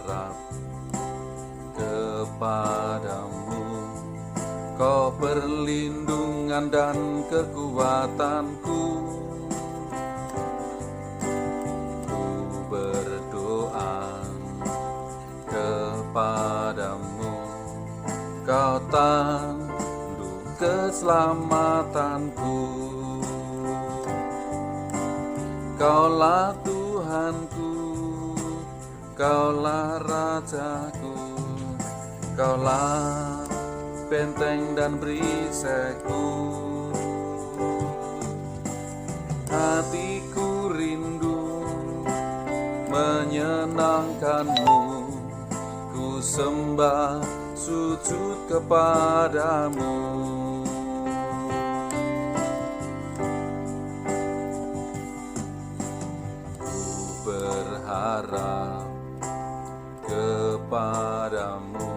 berharap kepadamu. Kau perlindungan dan kekuatanku. Ku berdoa kepadamu. Kau tanduk keselamatanku. Kaulah Tuhanku, Kaulah Rajaku, Kaulah benteng dan perisaiku. Hatiku rindu menyenangkanmu, ku sembah sujud kepadamu. Berharap kepadamu.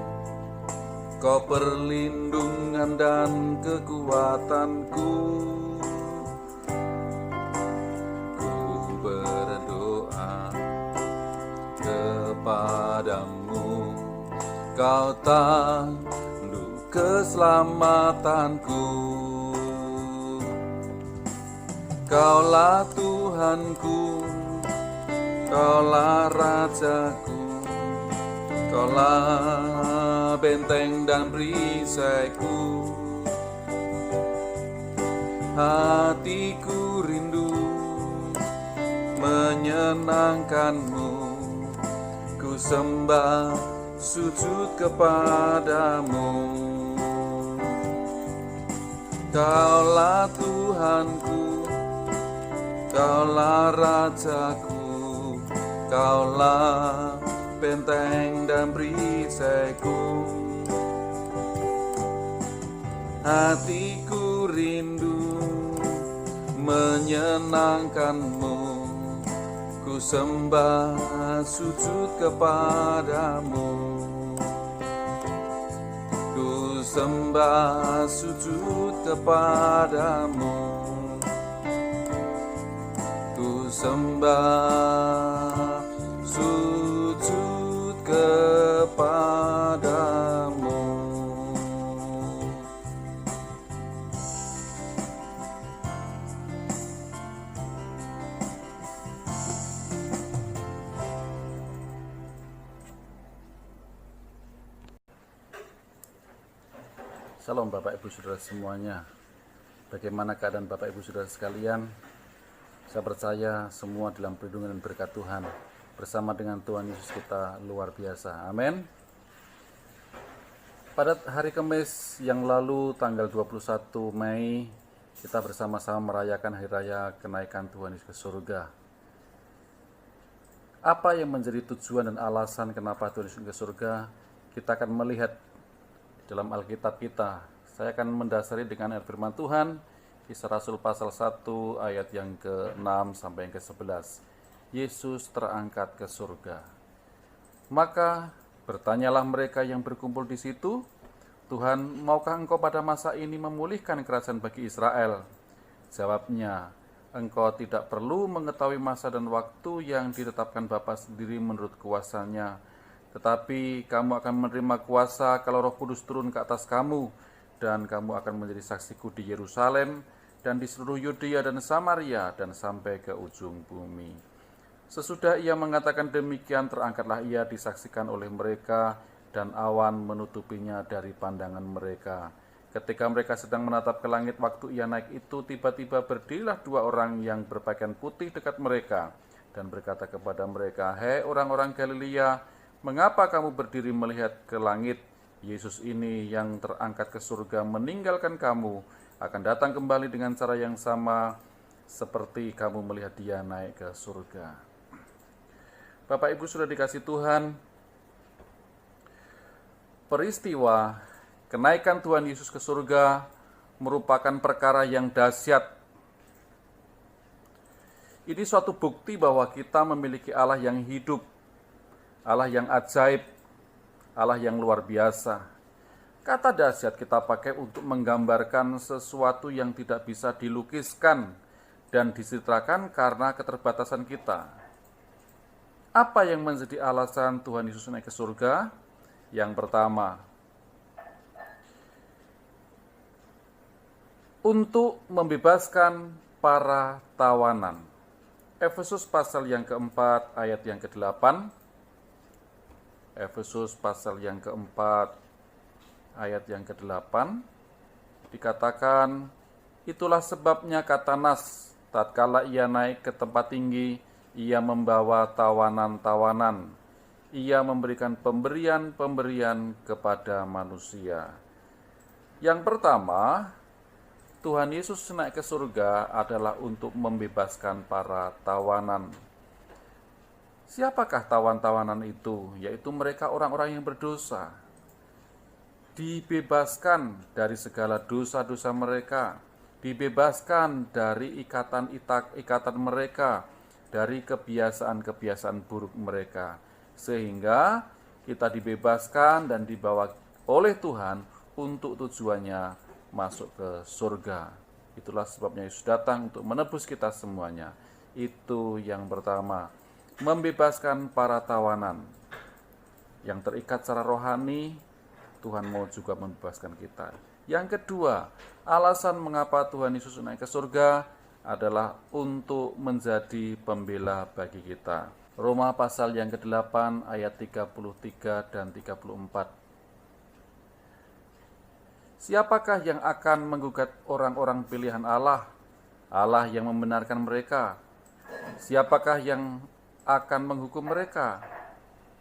Kau perlindungan dan kekuatanku. Ku berdoa kepadamu. Kau tanduk keselamatanku. Kaulah Tuhanku, Kaulah Rajaku, Kaulah benteng dan perisaiku. Hatiku rindu menyenangkanmu, ku sembah sujud kepadamu. Kaulah Tuhanku, Kaulah Rajaku, Kaulah benteng dan perisaiku. Hatiku rindu menyenangkanmu, ku sembah sujud kepadamu. Ku sembah sujud kepadamu. Ku sembah sujud kepadamu. Salam Bapak Ibu Saudara semuanya. Bagaimana keadaan Bapak Ibu Saudara sekalian? Saya percaya semua dalam perlindungan dan berkat Tuhan. Bersama dengan Tuhan Yesus kita luar biasa. Amin. Pada hari Kamis yang lalu tanggal 21 Mei kita bersama-sama merayakan hari raya kenaikan Tuhan Yesus ke surga. Apa yang menjadi tujuan dan alasan kenapa Tuhan Yesus ke surga? Kita akan melihat dalam Alkitab kita. Saya akan mendasari dengan ayat firman Tuhan, Kisah Rasul pasal 1 ayat yang ke-6 sampai yang ke-11. Yesus terangkat ke surga. Maka bertanyalah mereka yang berkumpul di situ, Tuhan, maukah engkau pada masa ini memulihkan kerajaan bagi Israel? Jawabnya, engkau tidak perlu mengetahui masa dan waktu yang ditetapkan Bapa sendiri menurut kuasanya, tetapi kamu akan menerima kuasa kalau Roh Kudus turun ke atas kamu, dan kamu akan menjadi saksiku di Yerusalem dan di seluruh Yudea dan Samaria dan sampai ke ujung bumi. Sesudah ia mengatakan demikian, terangkatlah ia disaksikan oleh mereka, dan awan menutupinya dari pandangan mereka. Ketika mereka sedang menatap ke langit waktu ia naik itu, tiba-tiba berdirilah dua orang yang berpakaian putih dekat mereka, dan berkata kepada mereka, "Hei orang-orang Galilea, mengapa kamu berdiri melihat ke langit? Yesus ini yang terangkat ke surga meninggalkan kamu, akan datang kembali dengan cara yang sama seperti kamu melihat dia naik ke surga." Bapak Ibu sudah dikasih Tuhan, peristiwa kenaikan Tuhan Yesus ke surga merupakan perkara yang dahsyat. Ini suatu bukti bahwa kita memiliki Allah yang hidup, Allah yang ajaib, Allah yang luar biasa. Kata dahsyat kita pakai untuk menggambarkan sesuatu yang tidak bisa dilukiskan dan diceritakan karena keterbatasan kita. Apa yang menjadi alasan Tuhan Yesus naik ke surga? Yang pertama, untuk membebaskan para tawanan. Efesus pasal yang keempat ayat yang ke-8. Efesus pasal yang keempat ayat yang ke-8 dikatakan, itulah sebabnya kata Nas, tatkala ia naik ke tempat tinggi, ia membawa tawanan-tawanan, ia memberikan pemberian-pemberian kepada manusia. Yang pertama, Tuhan Yesus naik ke surga adalah untuk membebaskan para tawanan. Siapakah tawan-tawanan itu? Yaitu mereka orang-orang yang berdosa. Dibebaskan dari segala dosa-dosa mereka, dibebaskan dari ikatan mereka, dari kebiasaan-kebiasaan buruk mereka, sehingga kita dibebaskan dan dibawa oleh Tuhan untuk tujuannya masuk ke surga. Itulah sebabnya Yesus datang untuk menebus kita semuanya. Itu yang pertama, membebaskan para tawanan yang terikat secara rohani. Tuhan mau juga membebaskan kita. Yang kedua, alasan mengapa Tuhan Yesus naik ke surga adalah untuk menjadi pembela bagi kita. Roma pasal yang ke-8 ayat 33 dan 34. Siapakah yang akan menggugat orang-orang pilihan Allah? Allah yang membenarkan mereka. Siapakah yang akan menghukum mereka?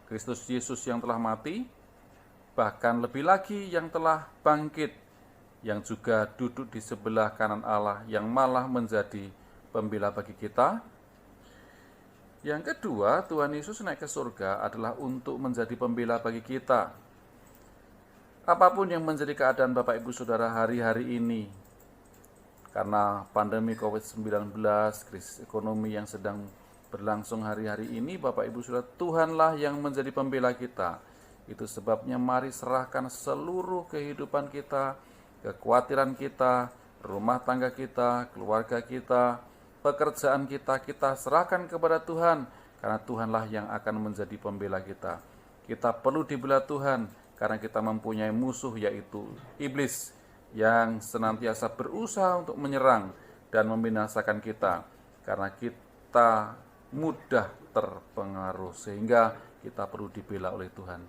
Kristus Yesus yang telah mati, bahkan lebih lagi yang telah bangkit, yang juga duduk di sebelah kanan Allah, yang malah menjadi pembela bagi kita. Yang kedua, Tuhan Yesus naik ke surga adalah untuk menjadi pembela bagi kita. Apapun yang menjadi keadaan Bapak Ibu Saudara hari-hari ini, karena pandemi COVID-19, krisis ekonomi yang sedang berlangsung hari-hari ini, Bapak Ibu Saudara, Tuhanlah yang menjadi pembela kita. Itu sebabnya mari serahkan seluruh kehidupan kita, kekhawatiran kita, rumah tangga kita, keluarga kita, pekerjaan kita, kita serahkan kepada Tuhan, karena Tuhanlah yang akan menjadi pembela kita. Kita perlu dibela Tuhan, karena kita mempunyai musuh, yaitu iblis, yang senantiasa berusaha untuk menyerang dan membinasakan kita, karena kita mudah terpengaruh, sehingga kita perlu dibela oleh Tuhan.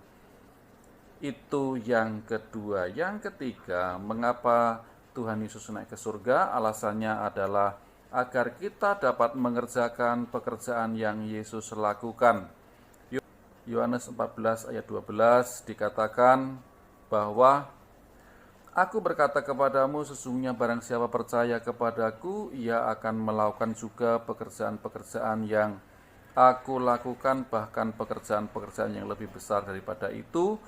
Itu yang kedua. Yang ketiga, mengapa Tuhan Yesus naik ke surga? Alasannya adalah agar kita dapat mengerjakan pekerjaan yang Yesus lakukan. Yohanes 14 ayat 12 dikatakan bahwa Aku berkata kepadamu, sesungguhnya barang siapa percaya kepadaku, ia akan melakukan juga pekerjaan-pekerjaan yang Aku lakukan, bahkan pekerjaan-pekerjaan yang lebih besar daripada itu,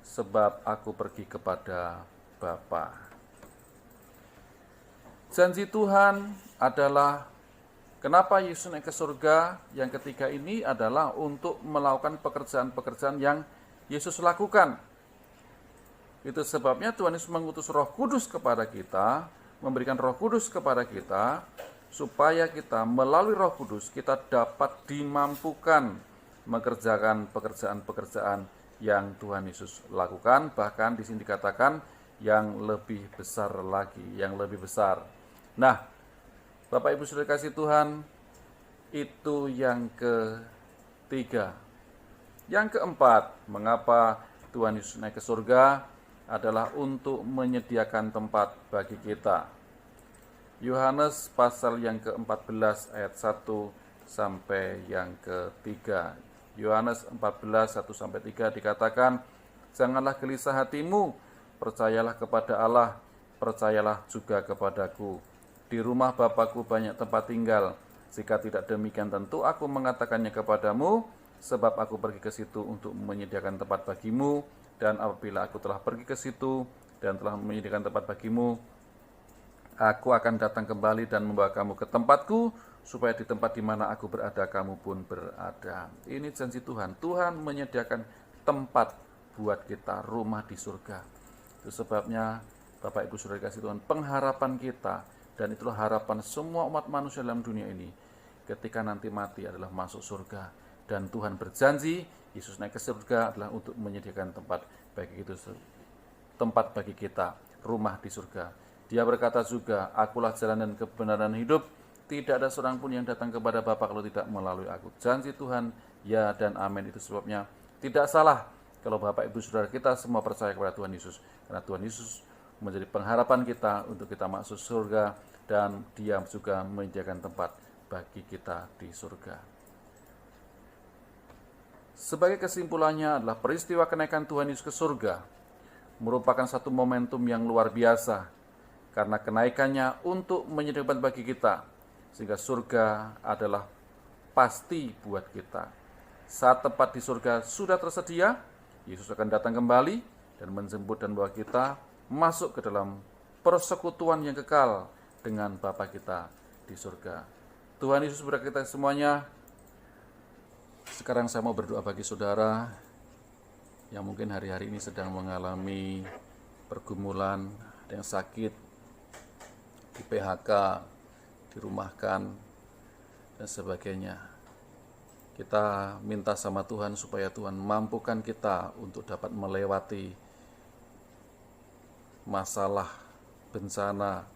sebab Aku pergi kepada Bapa. Janji Tuhan adalah, kenapa Yesus naik ke surga? Yang ketiga ini adalah untuk melakukan pekerjaan-pekerjaan yang Yesus lakukan. Itu sebabnya Tuhan Yesus mengutus Roh Kudus kepada kita, memberikan Roh Kudus kepada kita, supaya kita melalui Roh Kudus kita dapat dimampukan mengerjakan pekerjaan-pekerjaan yang Tuhan Yesus lakukan, bahkan di sini dikatakan yang lebih besar lagi, yang lebih besar. Nah, Bapak Ibu Saudara kasih Tuhan, itu yang ketiga. Yang keempat, mengapa Tuhan Yesus naik ke surga adalah untuk menyediakan tempat bagi kita. Yohanes pasal yang ke-14 ayat 1 sampai yang ketiga. Yohanes 14, 1-3 dikatakan, janganlah gelisah hatimu, percayalah kepada Allah, percayalah juga kepadaku. Di rumah Bapa-Ku banyak tempat tinggal, jika tidak demikian tentu aku mengatakannya kepadamu, sebab aku pergi ke situ untuk menyediakan tempat bagimu, dan apabila aku telah pergi ke situ dan telah menyediakan tempat bagimu, aku akan datang kembali dan membawa kamu ke tempatku, supaya di tempat di mana aku berada, kamu pun berada. Ini janji Tuhan. Tuhan menyediakan tempat buat kita, rumah di surga. Itu sebabnya, Bapak Ibu Saudara kasih Tuhan, pengharapan kita, dan itulah harapan semua umat manusia dalam dunia ini, ketika nanti mati adalah masuk surga. Dan Tuhan berjanji, Yesus naik ke surga adalah untuk menyediakan tempat bagi kita, rumah di surga. Dia berkata juga, akulah jalan dan kebenaran hidup, tidak ada seorang pun yang datang kepada Bapa kalau tidak melalui aku. Janji Tuhan, ya dan amin. Itu sebabnya tidak salah kalau Bapak Ibu Saudara kita semua percaya kepada Tuhan Yesus. Karena Tuhan Yesus menjadi pengharapan kita untuk kita masuk surga, dan Dia juga menyediakan tempat bagi kita di surga. Sebagai kesimpulannya adalah peristiwa kenaikan Tuhan Yesus ke surga merupakan satu momentum yang luar biasa, karena kenaikannya untuk menyediakan bagi kita, sehingga surga adalah pasti buat kita. Saat tempat di surga sudah tersedia, Yesus akan datang kembali dan menjemput dan membawa kita masuk ke dalam persekutuan yang kekal dengan Bapa kita di surga. Tuhan Yesus berkati kita semuanya. Sekarang saya mau berdoa bagi saudara yang mungkin hari-hari ini sedang mengalami pergumulan, ada yang sakit, di PHK, dirumahkan, dan sebagainya. Kita minta sama Tuhan supaya Tuhan mampukan kita untuk dapat melewati masalah bencana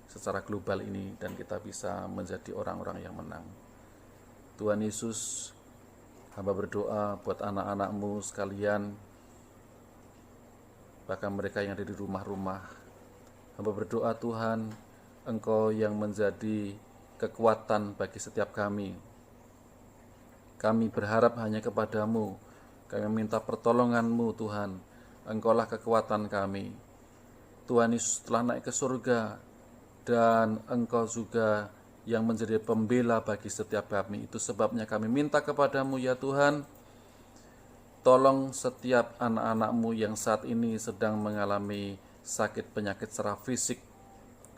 secara global ini, dan kita bisa menjadi orang-orang yang menang. Tuhan Yesus, hamba berdoa buat anak-anak-Mu sekalian, bahkan mereka yang ada di rumah-rumah. Hamba berdoa Tuhan, Engkau yang menjadi kekuatan bagi setiap kami. Kami berharap hanya kepadamu. Kami minta pertolongan-Mu Tuhan. Engkaulah kekuatan kami. Tuhan Yesus telah naik ke surga, dan Engkau juga yang menjadi pembela bagi setiap kami. Itu sebabnya kami minta kepadamu ya Tuhan, tolong setiap anak-anak-Mu yang saat ini sedang mengalami sakit penyakit secara fisik.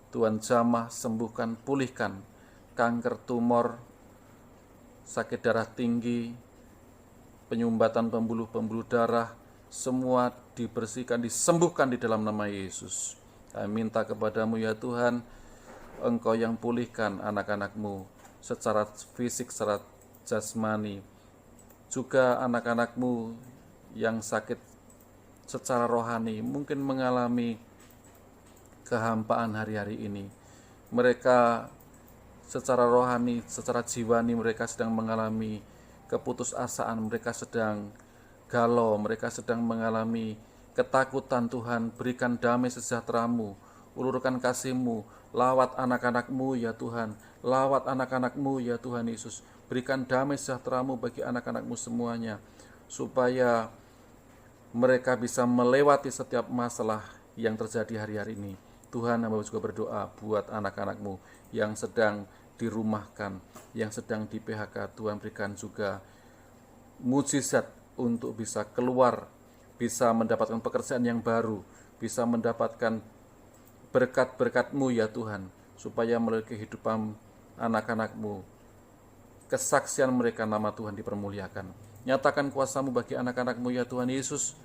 Tuhan jamah, sembuhkan, pulihkan kanker, tumor, sakit darah tinggi, penyumbatan pembuluh-pembuluh darah, semua dibersihkan, disembuhkan di dalam nama Yesus. Kami minta kepadamu ya Tuhan, Engkau yang pulihkan anak-anak-Mu secara fisik, secara jasmani, juga anak-anak-Mu yang sakit secara rohani, mungkin mengalami kehampaan hari-hari ini. Mereka secara rohani, secara jiwani mereka sedang mengalami keputusasaan, mereka sedang galau, mereka sedang mengalami ketakutan. Tuhan, berikan damai sejahtera-Mu, ulurkan kasih-Mu, lawat anak-anak-Mu ya Tuhan, lawat anak-anak-Mu ya Tuhan Yesus, berikan damai sejahtera-Mu bagi anak-anak-Mu semuanya, supaya mereka bisa melewati setiap masalah yang terjadi hari-hari ini. Tuhan, hamba juga berdoa buat anak-anak-Mu yang sedang dirumahkan, yang sedang di PHK. Tuhan, berikan juga mujizat untuk bisa keluar, bisa mendapatkan pekerjaan yang baru, bisa mendapatkan berkat-berkat-Mu ya Tuhan, supaya melalui kehidupan anak-anak-Mu, kesaksian mereka, nama Tuhan dipermuliakan. Nyatakan kuasa-Mu bagi anak-anak-Mu ya Tuhan Yesus.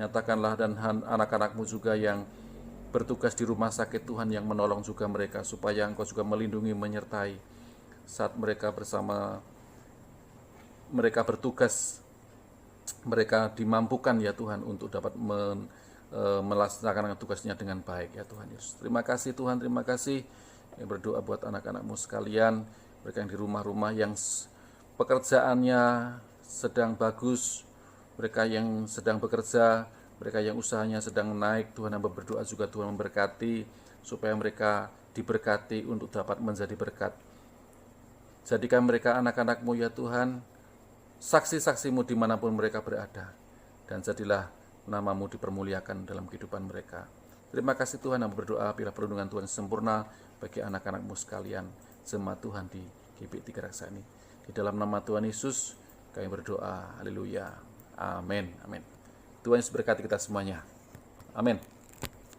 Nyatakanlah, dan anak-anak-Mu juga yang bertugas di rumah sakit, Tuhan, yang menolong juga mereka, supaya Engkau juga melindungi, menyertai saat mereka bersama, mereka bertugas, mereka dimampukan ya Tuhan untuk dapat melaksanakan tugasnya dengan baik ya Tuhan Yesus. Terima kasih Tuhan, terima kasih. Yang berdoa buat anak-anak-Mu sekalian, mereka yang di rumah-rumah, yang pekerjaannya sedang bagus, mereka yang sedang bekerja, mereka yang usahanya sedang naik. Tuhan, hamba berdoa juga Tuhan memberkati, supaya mereka diberkati untuk dapat menjadi berkat. Jadikan mereka anak-anak-Mu ya Tuhan, saksi-saksi-Mu dimanapun mereka berada, dan jadilah nama-Mu dipermuliakan dalam kehidupan mereka. Terima kasih Tuhan, hamba berdoa bila perlindungan Tuhan sempurna bagi anak-anak-Mu sekalian, jemaat Tuhan di GBI 3 Raksa ini. Di dalam nama Tuhan Yesus kami berdoa, haleluya, amin, amin. Tuhan Yesus berkati kita semuanya, amin.